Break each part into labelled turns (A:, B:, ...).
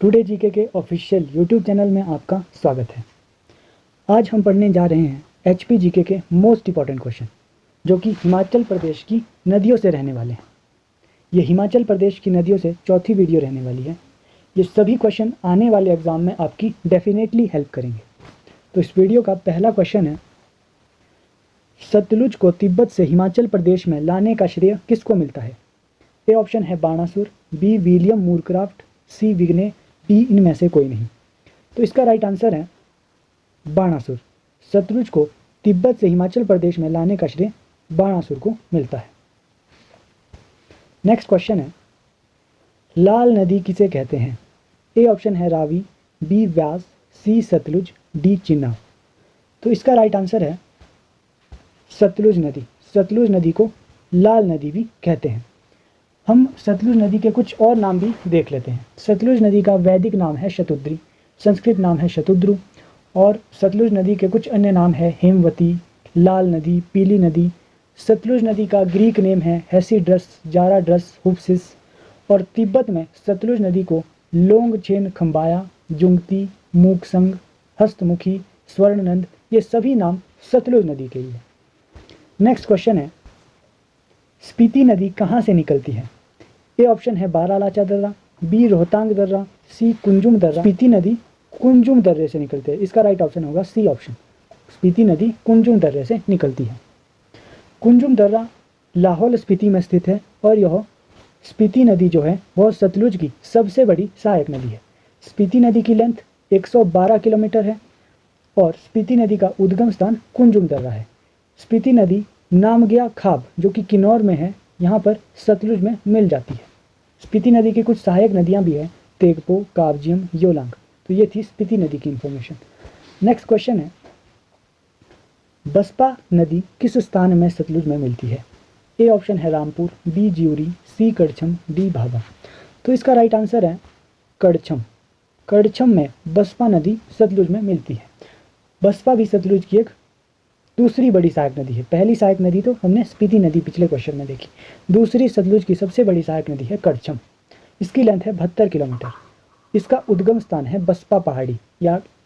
A: Today GK के official YouTube channel में आपका स्वागत है। आज हम पढ़ने जा रहे हैं एचपी जीके के मोस्ट इंपॉर्टेंट क्वेश्चन, जो कि हिमाचल प्रदेश की नदियों से रहने वाले हैं। ये हिमाचल प्रदेश की नदियों से चौथी वीडियो रहने वाली है। ये सभी क्वेश्चन आने वाले एग्जाम में आपकी डेफिनेटली हेल्प करेंगे। तो इस वीडियो का पहला क्वेश्चन है, सतलुज को तिब्बत से हिमाचल प्रदेश में लाने का श्रेय किसको मिलता है? ए ऑप्शन है बाणासुर, बी विलियम मूरक्राफ्ट, सी विग्ने, डी इनमें से कोई नहीं। तो इसका राइट आंसर है बाणासुर। सतलुज को तिब्बत से हिमाचल प्रदेश में लाने का श्रेय बाणासुर को मिलता है। नेक्स्ट क्वेश्चन है, लाल नदी किसे कहते हैं? ए ऑप्शन है रावी, बी व्यास, सी सतलुज, डी चिनाब। तो इसका राइट आंसर है सतलुज नदी। सतलुज नदी को लाल नदी भी कहते हैं। हम सतलुज नदी के कुछ और नाम भी देख लेते हैं। सतलुज नदी का वैदिक नाम है शतुद्री, संस्कृत नाम है शतुद्रु, और सतलुज नदी के कुछ अन्य नाम है हेमवती, लाल नदी, पीली नदी। सतलुज नदी का ग्रीक नेम है हेसिड्रस, जाराड्रस, हुप्सिस, और तिब्बत में सतलुज नदी को लोंगछेन खम्बाया, जुंगती, मूकसंग, हस्तमुखी, स्वर्णनंद, ये सभी नाम सतलुज नदी के ही है। नेक्स्ट क्वेश्चन है, स्पीति नदी कहाँ से निकलती है? ए ऑप्शन है बारालाचा दर्रा, बी रोहतांग दर्रा, सी कुंजुम दर्रा। स्पीति नदी कुंजुम दर्रे से निकलती है। इसका राइट ऑप्शन होगा सी ऑप्शन। स्पीति नदी कुंजुम दर्रे से निकलती है। कुंजुम दर्रा लाहौल स्पीति में स्थित है, और यह स्पीति नदी जो है वह सतलुज की सबसे बड़ी सहायक नदी है। स्पीति नदी की लेंथ 112 किलोमीटर है, और स्पीति नदी का उद्गम स्थान कुंजुम दर्रा है। स्पीति नदी नामग्या खाब, जो कि किन्नौर में है, यहाँ पर सतलुज में मिल जाती है। स्पीति नदी की कुछ सहायक नदियाँ भी हैं, तेगपो, कावजियम, योलांग। तो ये थी स्पीति नदी की इंफॉर्मेशन। नेक्स्ट क्वेश्चन है, बसपा नदी किस स्थान में सतलुज में मिलती है? ए ऑप्शन है रामपुर, बी ज्यूरी, सी कड़छम, डी भाभा। तो इसका राइट आंसर है कड़छम। कड़छम में बसपा नदी सतलुज में मिलती है। बसपा भी सतलुज की एक दूसरी बड़ी सहायक नदी है। पहली सहायक नदी तो हमने स्पीति नदी पिछले क्वेश्चन में देखी। दूसरी सतलुज की सबसे बड़ी सहायक नदी है कड़छम। इसकी लेंथ है 72 किलोमीटर। इसका उद्गम स्थान है बसपा पहाड़ी,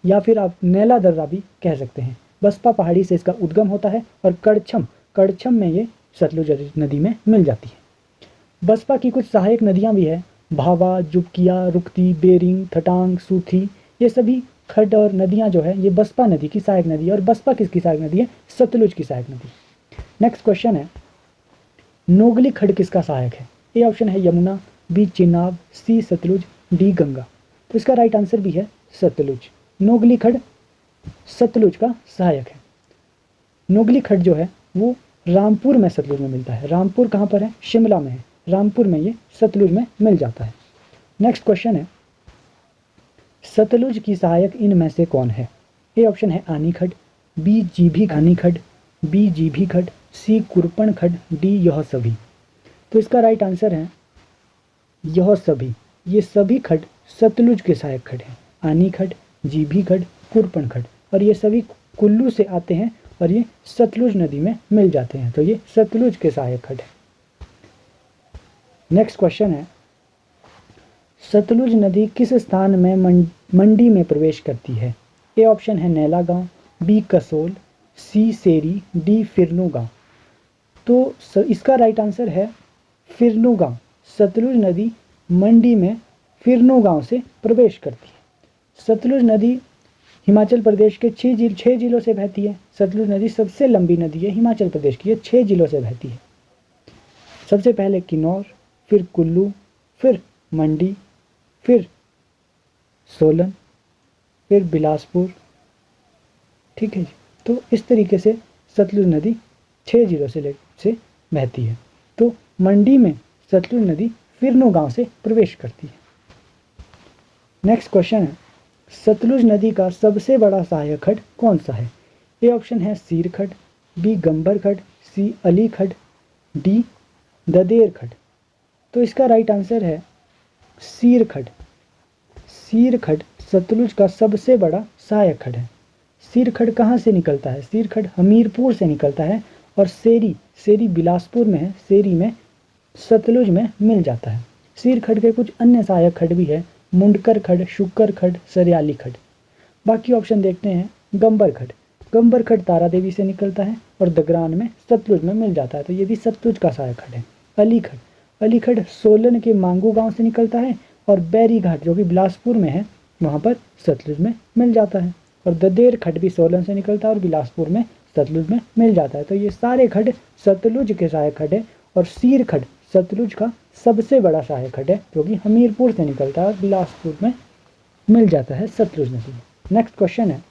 A: या फिर आप नैला दर्रा भी कह सकते हैं। बसपा पहाड़ी से इसका उद्गम होता है, और कड़छम में ये सतलुज नदी में मिल जाती है। बसपा की कुछ सहायक नदियाँ भी है, भावा, जुबकिया, रुकती, बेरिंग, थटांग, सूथी। ये सभी खड्ड और नदियाँ जो है ये बसपा नदी की सहायक नदी है। और बसपा किसकी सहायक नदी है? सतलुज की सहायक नदी। नेक्स्ट क्वेश्चन है, नोगली खड्ड किसका सहायक है? ए ऑप्शन है यमुना, बी चिनाब, सी सतलुज, डी गंगा। तो इसका राइट आंसर भी है सतलुज। नोगली खड्ड सतलुज का सहायक है। नोगली खड्ड जो है वो रामपुर में सतलुज में मिलता है। रामपुर कहाँ पर है? शिमला में है। रामपुर में ये सतलुज में मिल जाता है। नेक्स्ट क्वेश्चन है, सतलुज की सहायक इनमें से कौन है? ए ऑप्शन है आनी खड्ड, बी जीभी आनी खड्ड, बी जीभी खड्ड, सी कुरपन खड्ड, डी यह सभी। तो इसका राइट आंसर है यह सभी। ये सभी खड्ड सतलुज के सहायक खड्ड हैं। आनी खड्ड, जीभी खड्ड, कुरपन खड्ड, और ये सभी कुल्लू से आते हैं और ये सतलुज नदी में मिल जाते हैं। तो ये सतलुज के सहायक खड्ड है। नेक्स्ट क्वेश्चन है, सतलुज नदी किस स्थान में मंडी में प्रवेश करती है? ए ऑप्शन है नैला गांव, बी कसोल, सी सेरी, डी फिरनू गांव। तो इसका राइट आंसर है फिरनू गांव। सतलुज नदी मंडी में फिरनू गांव से प्रवेश करती है। सतलुज नदी हिमाचल प्रदेश के 6 जिलों से बहती है। सतलुज नदी सबसे लंबी नदी है हिमाचल प्रदेश की। ये 6 जिलों से बहती है। सबसे पहले किन्नौर, फिर कुल्लू, फिर मंडी, फिर सोलन, फिर बिलासपुर। ठीक है जी। तो इस तरीके से सतलुज नदी 6 जिलों से बहती है। तो मंडी में सतलुज नदी फिरनू गांव से प्रवेश करती है। नेक्स्ट क्वेश्चन है, सतलुज नदी का सबसे बड़ा सहायक खड्ड कौन सा है? ए ऑप्शन है सीर खड्ड, बी गंबर खड्ड, सी अली खड्ड, डी ददेर खड्ड। तो इसका राइट आंसर है सीर खड्ड। सीर खड्ड सतलुज का सबसे बड़ा सहायक खड्ड है। सीर खड्ड कहाँ से निकलता है? सीर खड्ड हमीरपुर से निकलता है, और सेरी बिलासपुर में है। सेरी में सतलुज में मिल जाता है। सीर खड्ड के कुछ अन्य सहायक खड्ड भी है, मुंडकर खड, शुक्कर खड, सरयाली खड। बाकी ऑप्शन देखते हैं। गंबर खड, गंबर खड तारा देवी से निकलता है और दगरान में सतलुज में मिल जाता है, तो ये भी सतलुज का सहायक खड है। अली खड, अली खड सोलन के मांगू गांव से निकलता है और बैरी घाट जो कि बिलासपुर में है वहाँ पर सतलुज में मिल जाता है। और ददेर खड भी सोलन से निकलता है और बिलासपुर में सतलुज में मिल जाता है, तो ये सारे खड सतलुज के सहायक खड है। और सीर खड सतलुज का सबसे बड़ा सहायक खड है जो कि हमीरपुर से निकलता है और बिलासपुर में मिल जाता है सतलुज नदी में। नेक्स्ट क्वेश्चन है,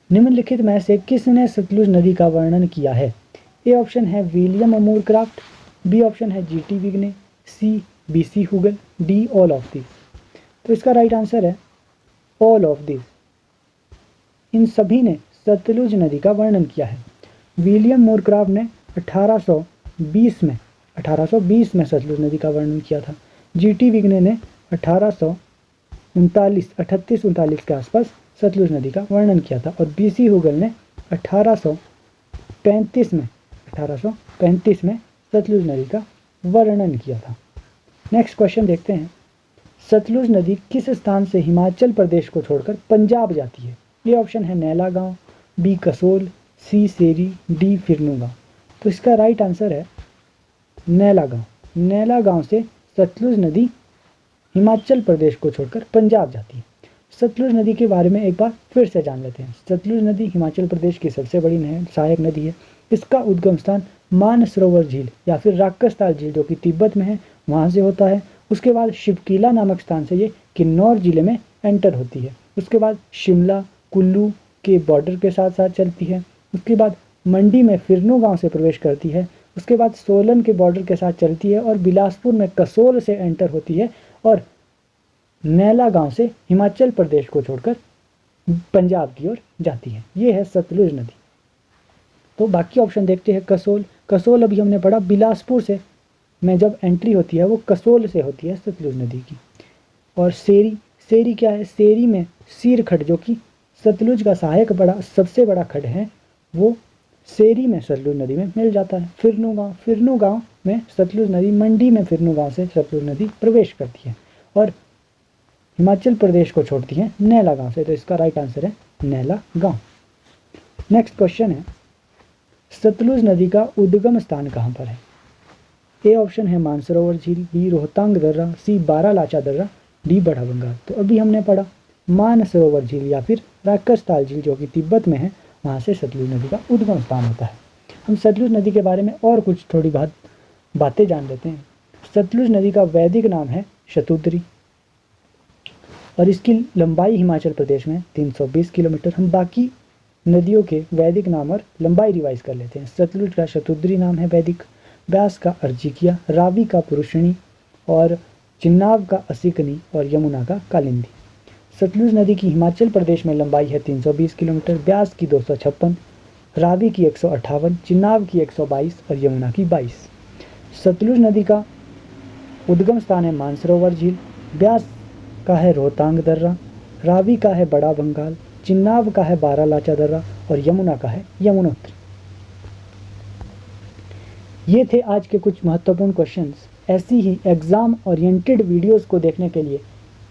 A: निम्नलिखित में से किसने सतलुज नदी का वर्णन किया है? ए ऑप्शन है विलियम मूरक्राफ्ट, बी ऑप्शन है GT Vigne, C BC Hugel, D all of this. तो इसका राइट आंसर है ऑल ऑफ दिस। इन सभी ने सतलुज नदी का वर्णन किया है। विलियम मूरक्राफ्ट ने 1820 में सतलुज नदी का वर्णन किया था। जीटी विग्ने ने 3839 के आसपास सतलुज नदी का वर्णन किया था और बीसी हुगल ने 1835 में सतलुज नदी का वर्णन किया था। नेक्स्ट क्वेश्चन देखते हैं, सतलुज नदी किस स्थान से हिमाचल प्रदेश को छोड़कर पंजाब जाती है? ये ऑप्शन है नैला गांव, बी कसोल, सी सेरी, डी फिरनू गांव। तो इसका राइट आंसर है नैला गांव। नैला गांव से सतलुज नदी हिमाचल प्रदेश को छोड़कर पंजाब जाती है। सतलुज नदी के बारे में एक बार फिर से जान लेते हैं। सतलुज नदी हिमाचल प्रदेश की सबसे बड़ी सहायक नदी है। इसका उद्गम स्थान मानसरोवर झील या फिर राकसताल झील जो कि तिब्बत में है वहाँ से होता है। उसके बाद शिवकीला नामक स्थान से ये किन्नौर जिले में एंटर होती है। उसके बाद शिमला कुल्लू के बॉर्डर के साथ साथ चलती है। उसके बाद मंडी में फिरनू गांव से प्रवेश करती है। उसके बाद सोलन के बॉर्डर के साथ चलती है और बिलासपुर में कसोल से एंटर होती है और नैला गांव से हिमाचल प्रदेश को छोड़कर पंजाब की ओर जाती है। ये है सतलुज नदी। तो बाकी ऑप्शन देखते हैं। कसोल, कसोल अभी हमने पढ़ा बिलासपुर से में जब एंट्री होती है वो कसोल से होती है सतलुज नदी की। और सेरी, सेरी क्या है? सेरी में सीर खड जो कि सतलुज का सहायक सबसे बड़ा खड है वो सेरी में सतलुज नदी में मिल जाता है। फिरनू गांव, फिरनू गांव में सतलुज नदी मंडी में फिरनू गांव से सतलुज नदी प्रवेश करती है और हिमाचल प्रदेश को छोड़ती है नैला गांव से। तो इसका राइट आंसर है नैला गांव। नेक्स्ट क्वेश्चन है, सतलुज नदी का उद्गम स्थान कहाँ पर है? ए ऑप्शन है मानसरोवर झील, बी रोहतांग दर्रा, सी बारालाचा दर्रा, डी बड़ा बंगाल। तो अभी हमने पढ़ा मानसरोवर झील या फिर राकसताल झील जो कि तिब्बत में है वहाँ से सतलुज नदी का उद्गम स्थान होता है। हम सतलुज नदी के बारे में और कुछ थोड़ी बातें जान लेते हैं। सतलुज नदी का वैदिक नाम है शतुद्री और इसकी लंबाई हिमाचल प्रदेश में 320 किलोमीटर। हम बाकी नदियों के वैदिक नाम और लंबाई रिवाइज कर लेते हैं। सतलुज का शतुद्री नाम है वैदिक, ब्यास का अर्जिकिया, रावी का पुरुषणी और चिन्नाब का असिकनी और यमुना का कालिंदी। सतलुज नदी की हिमाचल प्रदेश में लंबाई है 320 किलोमीटर, ब्यास की 256, रावी की 158, चिन्नाब की 122 और यमुना की 22। सतलुज नदी का उद्गम स्थान है मानसरोवर झील, ब्यास का है रोहतांग दर्रा, रावी का है बड़ा बंगाल, चिन्नाब का है बारालाचा दर्रा और यमुना का है यमुनोत्री। ये थे आज के कुछ महत्वपूर्ण क्वेश्चंस। ऐसी ही एग्जाम ओरिएंटेड वीडियोस को देखने के लिए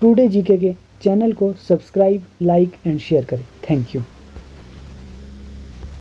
A: टुडे जीके के चैनल को सब्सक्राइब, लाइक एंड शेयर करें। Thank you.